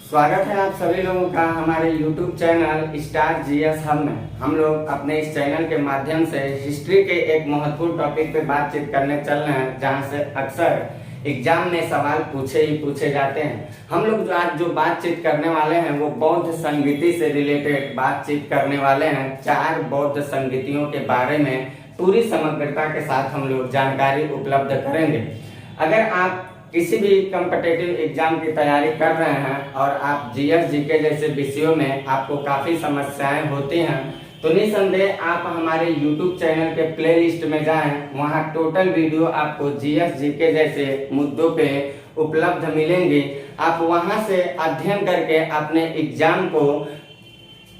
स्वागत है आप सभी लोगों का हमारे YouTube channel star GS hub में। हम लोग अपने इस चैनल के माध्यम से हिस्ट्री के एक महत्वपूर्ण टॉपिक पे बातचीत करने चल रहे हैं, जहां से अक्सर एग्जाम में सवाल पूछे जाते हैं। हम लोग जो आज बातचीत करने वाले हैं वो बौद्ध संगीति से रिलेटेड बातचीत करने वाले हैं। 4 बौद्ध संगीतियों के बारे में पूरी समग्रता के साथ हम लोग जानकारी उपलब्ध करेंगे। अगर आप किसी भी कॉम्पिटिटिव एग्जाम की तैयारी कर रहे हैं और आप जीएस जीके जैसे विषयों में आपको काफ़ी समस्याएं होती हैं, तो निसंदेह आप हमारे YouTube चैनल के प्लेलिस्ट में जाएं। वहां टोटल वीडियो आपको जीएस जीके जैसे मुद्दों पे उपलब्ध मिलेंगी। आप वहां से अध्ययन करके अपने एग्जाम को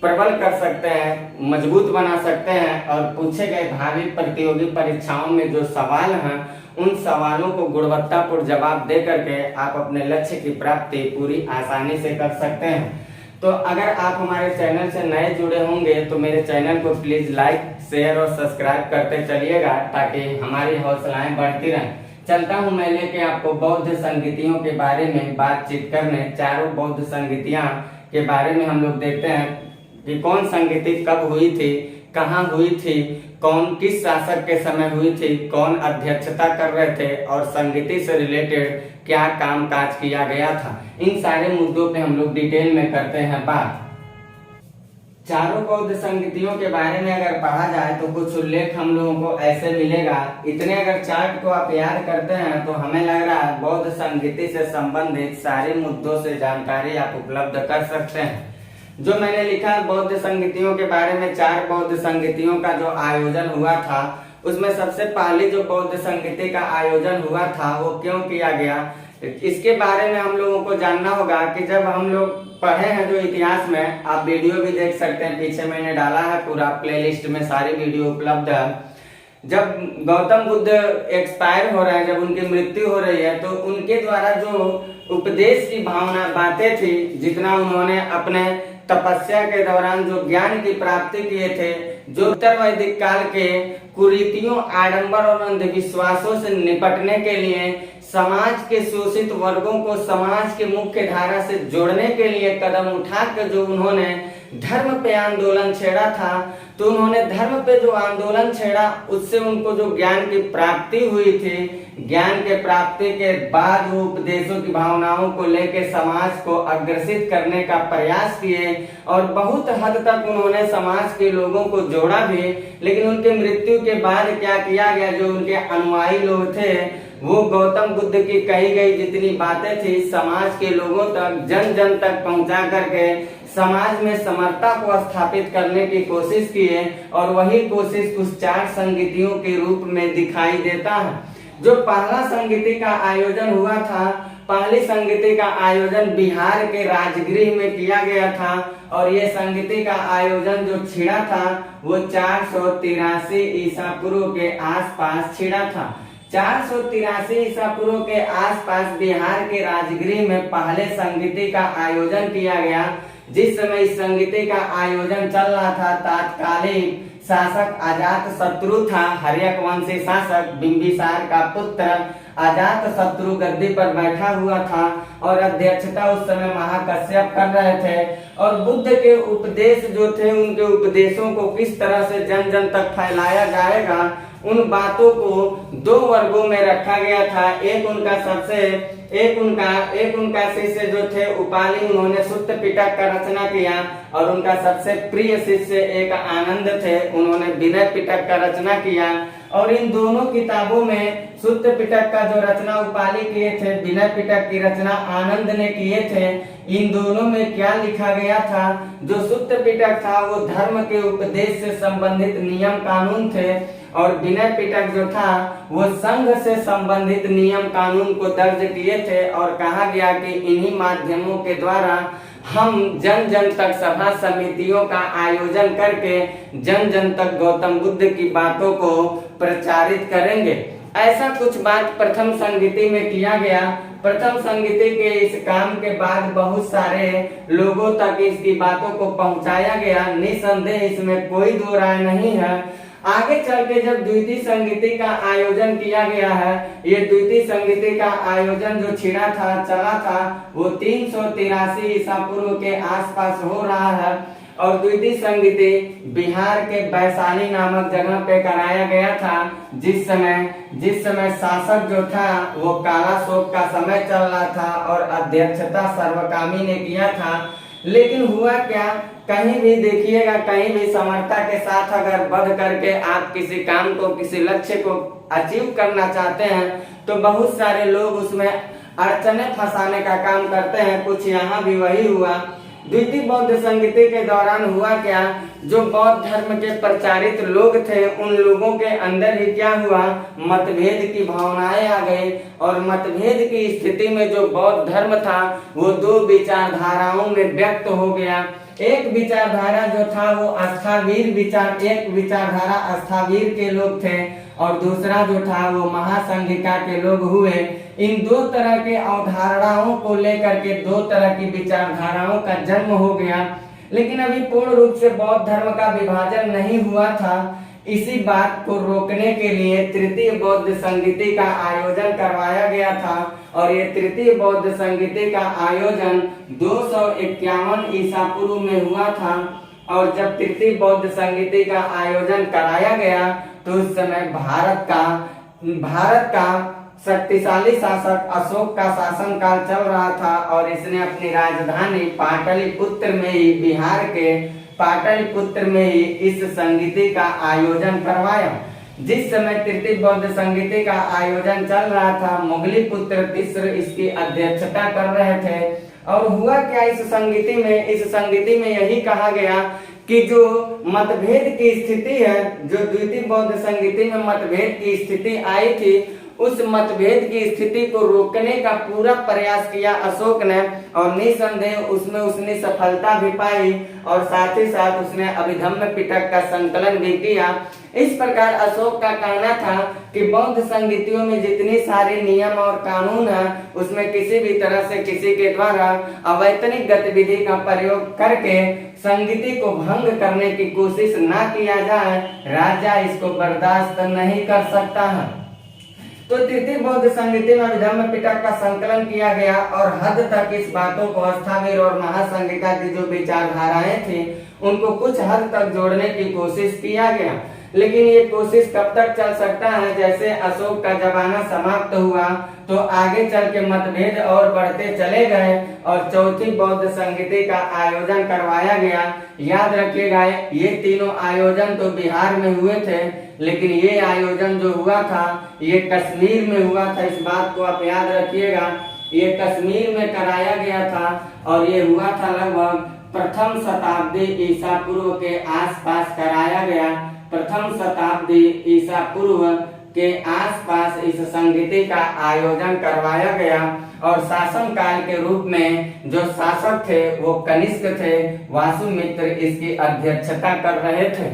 प्रबल कर सकते हैं, मजबूत बना सकते हैं और पूछे गए भावी प्रतियोगी परीक्षाओं में जो सवाल हैं उन सवालों को गुणवत्तापूर्ण जवाब दे करके आप अपने लक्ष्य की प्राप्ति पूरी आसानी से कर सकते हैं। तो अगर आप हमारे चैनल से नए जुड़े होंगे तो मेरे चैनल को प्लीज लाइक, शेयर और सब्सक्राइब करते चलिएगा, ताकि हमारी हौसलाएं बढ़ती रहें। चलता हूं मैं लेके आपको बौद्ध संगीतियों के बारे में बातचीत करने। 4 बौद्ध संगीतियां के बारे में हम लोग देखते हैं कि कौन संगीति कब हुई थी, कहाँ हुई थी, कौन किस शासक के समय हुई थी, कौन अध्यक्षता कर रहे थे और संगीति से रिलेटेड क्या कामकाज किया गया था। इन सारे मुद्दों पे हम लोग डिटेल में करते हैं बात। 4 बौद्ध संगीतियों के बारे में अगर पढ़ा जाए तो कुछ उल्लेख हम लोगों को ऐसे मिलेगा। इतने अगर चार्ट को आप याद करते हैं तो हमें लग रहा है बौद्ध संगीति से संबंधित सारे मुद्दों से जानकारी आप उपलब्ध कर सकते हैं। जो मैंने लिखा बौद्ध संगीतियों के बारे में, 4 बौद्ध संगीतियों का जो आयोजन हुआ था उसमें सबसे पहले जो बौद्ध संगीति का आयोजन हुआ था वो क्यों किया गया, इसके बारे में हम लोगों को जानना होगा। कि जब हम लोग पढ़े हैं जो इतिहास में, आप वीडियो भी देख सकते हैं, पीछे मैंने डाला है पूरा प्लेलिस्ट में सारी वीडियो उपलब्ध है। जब गौतम बुद्ध एक्सपायर हो रहे हैं, जब उनकी मृत्यु हो रही है, तो उनके द्वारा जो उपदेश की भावना बातें थी, जितना उन्होंने अपने तपस्या के दौरान जो ज्ञान की प्राप्ति किए थे, जो उत्तर वैदिक काल के कुरीतियों, आडंबर और अंधविश्वासों से निपटने के लिए समाज के शोषित वर्गों को समाज के मुख्य धारा से जोड़ने के लिए कदम उठाकर जो उन्होंने धर्म पे आंदोलन छेड़ा था, तो उन्होंने धर्म पे जो आंदोलन छेड़ा उससे उनको जो ज्ञान की प्राप्ति हुई थी, ज्ञान के प्राप्ति के बाद वो उपदेशों की भावनाओं को लेकर समाज को अग्रसित करने का प्रयास किए और बहुत हद तक उन्होंने समाज के लोगों को जोड़ा भी। लेकिन उनके मृत्यु के बाद क्या किया गया, जो उनके अनुयायी लोग थे वो गौतम बुद्ध की कही गई जितनी बातें थी समाज के लोगों तक, जन जन तक पहुंचा करके समाज में समरता को स्थापित करने की कोशिश किए और वही कोशिश उस 4 संगीतियों के रूप में दिखाई देता है। जो पहला संगीति का आयोजन हुआ था, पहली संगीति का आयोजन बिहार के राजगृह में किया गया था और ये संगीति का आयोजन जो छिड़ा था वो 483 ईसा पूर्व के आसपास छिड़ा था। 483 ईसा पूर्व के आसपास बिहार के राजगृह में पहले संगीति का आयोजन किया गया। जिस समय इस संगीति का आयोजन चल रहा था, तात्कालिक शासक अजात शत्रु था, हर्यक वंशी शासक बिंबिसार का पुत्र अजात शत्रु गद्दी पर बैठा हुआ था और अध्यक्षता उस समय महाकश्यप कर रहे थे। और बुद्ध के उपदेश जो थे, उनके उपदेशों को किस तरह से जन जन तक फैलाया जाएगा, उन बातों को 2 वर्गों में रखा गया था। एक उनका शिष्य जो थे उपाली, उन्होंने सुत्त पिटक का रचना किया और उनका सबसे प्रिय शिष्य एक आनंद थे, उन्होंने विनय पिटक का रचना किया। और इन दोनों किताबों में सुत्त पिटक का जो रचना उपाली किए थे, विनय पिटक की रचना आनंद ने किए थे। इन दोनों में क्या लिखा गया था, जो सुत्त पिटक था वो धर्म के उपदेश से संबंधित नियम कानून थे और विनय पिटक जो था वो संघ से संबंधित नियम कानून को दर्ज किए थे। और कहा गया कि इन्हीं माध्यमों के द्वारा हम जन जन तक सभा समितियों का आयोजन करके जन जन तक गौतम बुद्ध की बातों को प्रचारित करेंगे। ऐसा कुछ बात प्रथम संगीति में किया गया। प्रथम संगीति के इस काम के बाद बहुत सारे लोगों तक इसकी बातों को पहुंचाया गया। निसंदेह इसमें कोई दो राय नहीं है। आगे चल के जब द्वितीय संगीति का आयोजन किया गया है, ये द्वितीय संगीति का आयोजन जो छिड़ा था चला था वो 383 ईसा पूर्व के आसपास हो रहा है। और द्वितीय संगीति बिहार के वैशाली नामक जगह पे कराया गया था। जिस समय शासक जो था वो काला शोक का समय चल रहा था और अध्यक्षता सर्वकामी ने किया था। लेकिन हुआ क्या, कहीं भी देखिएगा, कहीं भी समर्था के साथ अगर बढ़ करके आप किसी काम को, किसी लक्ष्य को अचीव करना चाहते हैं तो बहुत सारे लोग उसमें अड़चने फंसाने का काम करते हैं। कुछ यहाँ भी वही हुआ। द्वितीय बौद्ध संगीति के दौरान हुआ क्या, जो बौद्ध धर्म के प्रचारित लोग थे उन लोगों के अंदर ही क्या हुआ, मतभेद की भावनाएं आ गई। और मतभेद की स्थिति में जो बौद्ध धर्म था वो दो विचारधाराओं में व्यक्त हो गया। एक विचारधारा जो था वो अस्थावीर विचार, एक विचारधारा अस्थावीर के लोग थे और दूसरा जो था वो महासंघिका के लोग हुए। इन दो तरह के अवधारणाओं को लेकर के दो तरह की विचारधाराओं का जन्म हो गया। लेकिन अभी पूर्ण रूप से बौद्ध धर्म का विभाजन नहीं हुआ था। इसी बात को रोकने के लिए तृतीय बौद्ध संगीति का आयोजन करवाया गया था। और ये तृतीय बौद्ध संगीति का आयोजन 251 ईसा पूर्व में हुआ था। और जब तृतीय बौद्ध संगीति का आयोजन कराया गया तो उस समय भारत का शक्तिशाली शासक अशोक का शासन काल चल रहा था और इसने अपनी राजधानी पाटलिपुत्र में ही, बिहार के पाटलिपुत्र में ही इस संगीति का आयोजन करवाया। जिस समय तृतीय बौद्ध संगीति का आयोजन चल रहा था, मुगली पुत्र तिस्र इसकी अध्यक्षता कर रहे थे। और हुआ क्या, इस संगीति में यही कहा गया कि जो मतभेद की स्थिति है, जो द्वितीय बौद्ध संगीति में मतभेद की स्थिति आई थी, उस मतभेद की स्थिति को रोकने का पूरा प्रयास किया अशोक ने। और निसंदेह उसमें उसने सफलता भी पाई और साथ ही साथ उसने अभिधम्म पिटक का संकलन भी किया। इस प्रकार अशोक का कहना था कि बौद्ध संगीतियों में जितनी सारे नियम और कानून है उसमें किसी भी तरह से किसी के द्वारा अवैतनिक गतिविधि का प्रयोग करके संगीति को भंग करने की कोशिश ना किया जाए, राजा इसको बर्दाश्त नहीं कर सकता है। तो तृतीय बौद्ध संगीति में अभिधम्म पिटक का संकलन किया गया और हद तक इस बातों को अस्थावीर और महासंघिका की जो विचारधाराएं थी उनको कुछ हद तक जोड़ने की कोशिश किया गया। लेकिन ये कोशिश कब तक चल सकता है, जैसे अशोक का जमाना समाप्त हुआ तो आगे चल के मतभेद और बढ़ते चले गए और चौथी बौद्ध संगीति का आयोजन करवाया गया। याद रखिएगा, ये तीनों आयोजन तो बिहार में हुए थे, लेकिन ये आयोजन जो हुआ था ये कश्मीर में हुआ था। इस बात को आप याद रखिएगा, ये कश्मीर में कराया गया था और ये हुआ था लगभग प्रथम शताब्दी ईसा पूर्व के आसपास कराया गया। प्रथम शताब्दी ईसा पूर्व के आसपास इस संगीति का आयोजन करवाया गया और शासन काल के रूप में जो शासक थे वो कनिष्क थे, वासुमित्र इसकी अध्यक्षता कर रहे थे।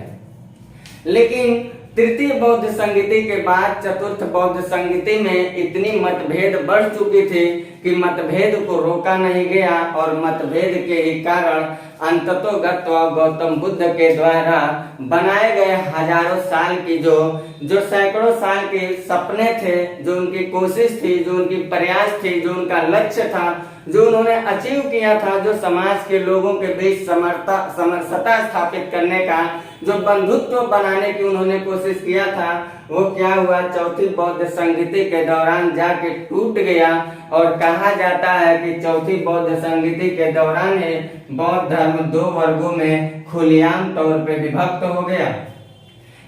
लेकिन तृतीय बौद्ध संगीति के बाद चतुर्थ बौद्ध संगीति में इतनी मतभेद बढ़ चुकी थी कि मतभेद को रोका नहीं गया और मतभेद के ही कारण अंततोगत्वा गौतम बुद्ध के द्वारा बनाए गए हजारों साल की जो सैकड़ों साल के सपने थे, जो उनकी कोशिश थी, जो उनकी प्रयास थी, जो उनका लक्ष्य था, जो उन्होंने अचीव किया था, जो समाज के लोगों के बीच समरसता स्थापित करने का, जो बंधुत्व बनाने की उन्होंने कोशिश किया था, वो क्या हुआ, चौथी बौद्ध संगीति के दौरान जाके टूट गया। और कहा जाता है कि चौथी बौद्ध संगीति के दौरान ही बौद्ध धर्म दो वर्गों में खुलेआम तौर पे विभक्त हो गया।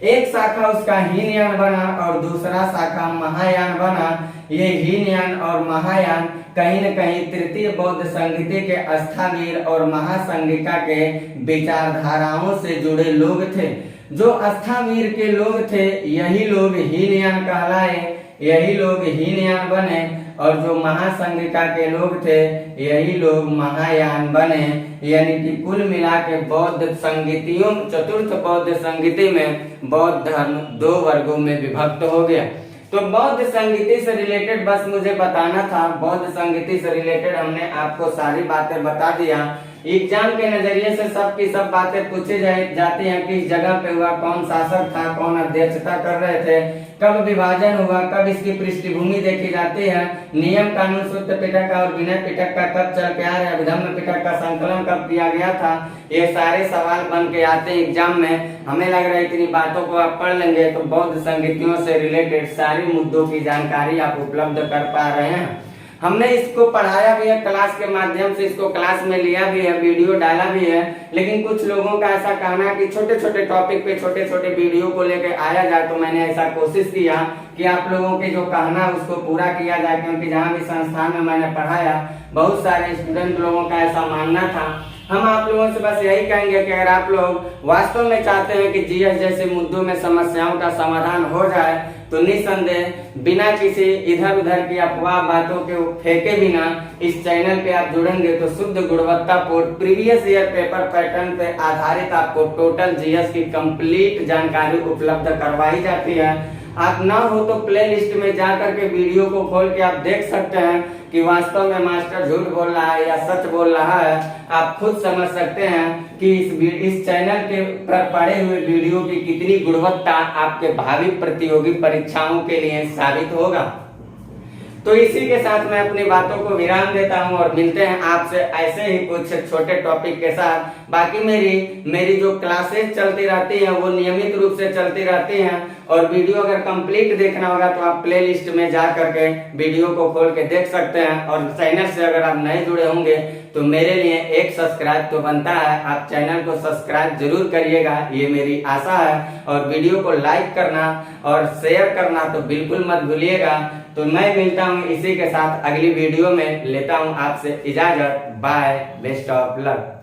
एक शाखा उसका हीनयान बना और दूसरा शाखा महायान बना। ये हीनयान और महायान कहीं न कहीं तृतीय बौद्ध संगीति के अस्थावीर और महासंघिका के विचारधाराओं से जुड़े लोग थे। जो अस्थावीर के लोग थे यही लोग हीनयान कहलाए, यही लोग हीनयान बने, और जो महासंघिका के लोग थे यही लोग महायान बने। यानी कि कुल मिला के बौद्ध संगीतियों, चतुर्थ बौद्ध संगीति में बौद्ध धर्म दो वर्गों में विभक्त हो गया। तो बौद्ध संगीति से रिलेटेड बस मुझे बताना था, बौद्ध संगीति से रिलेटेड हमने आपको सारी बातें बता दिया। एग्जाम के नजरिए से सब की सब बातें पूछी जाती हैं, किस जगह पे हुआ, कौन शासक था, कौन अध्यक्षता कर रहे थे, कब विभाजन हुआ, कब इसकी पृष्ठभूमि देखी जाती है, नियम कानून शुद्ध पिटक और विनय पिटक का कब चल के आ रहा है, अभिधम्म पिटक का संकलन कब किया गया था, ये सारे सवाल बन के आते हैं एग्जाम में। हमें लग रहा है इतनी बातों को आप पढ़ लेंगे तो बौद्ध संगीतियों से रिलेटेड सारी मुद्दों की जानकारी आप उपलब्ध कर पा रहे हैं। हमने इसको पढ़ाया भी है क्लास के माध्यम से, इसको क्लास में लिया भी है, वीडियो डाला भी है, लेकिन कुछ लोगों का ऐसा कहना है कि छोटे छोटे टॉपिक पे छोटे छोटे वीडियो को लेकर आया जाए, तो मैंने ऐसा कोशिश किया कि आप लोगों के जो कहना है उसको पूरा किया जाए, क्योंकि जहाँ भी संस्थान में मैंने पढ़ाया बहुत सारे स्टूडेंट लोगों का ऐसा मानना था। हम आप लोगों से बस यही कहेंगे कि अगर आप लोग वास्तव में चाहते हैं कि जीएस जैसे मुद्दों में समस्याओं का समाधान हो जाए, तो निसंदेह बिना किसी इधर उधर की अफवाह बातों के फेंके बिना इस चैनल पे आप जुड़ेंगे तो शुद्ध गुणवत्तापूर्ण प्रीवियस ईयर पेपर पैटर्न पे आधारित आपको टोटल जीएस की कंप्लीट जानकारी उपलब्ध करवाई जाती है। आप ना हो तो प्ले लिस्ट में जा करके वीडियो को खोल के आप देख सकते हैं कि वास्तव में मास्टर झूठ बोल रहा है या सच बोल रहा है। आप खुद समझ सकते हैं कि इस चैनल के पर पड़े हुए वीडियो की कितनी गुणवत्ता आपके भावी प्रतियोगी परीक्षाओं के लिए साबित होगा। तो इसी के साथ मैं अपनी बातों को विराम देता हूं और मिलते हैं आपसे ऐसे ही कुछ छोटे टॉपिक के साथ। बाकी मेरी जो क्लासेस चलती रहती हैं वो नियमित रूप से चलती रहती हैं, और वीडियो अगर कंप्लीट देखना होगा तो आप प्ले लिस्ट में जा करके वीडियो को खोल के देख सकते हैं। और चैनल से अगर आप नए जुड़े होंगे तो मेरे लिए एक सब्सक्राइब तो बनता है, आप चैनल को सब्सक्राइब जरूर करिएगा, ये मेरी आशा है। और वीडियो को लाइक करना और शेयर करना तो बिल्कुल मत भूलिएगा। तो मैं मिलता हूँ इसी के साथ अगली वीडियो में, लेता हूँ आपसे इजाजत। Bye, best of luck.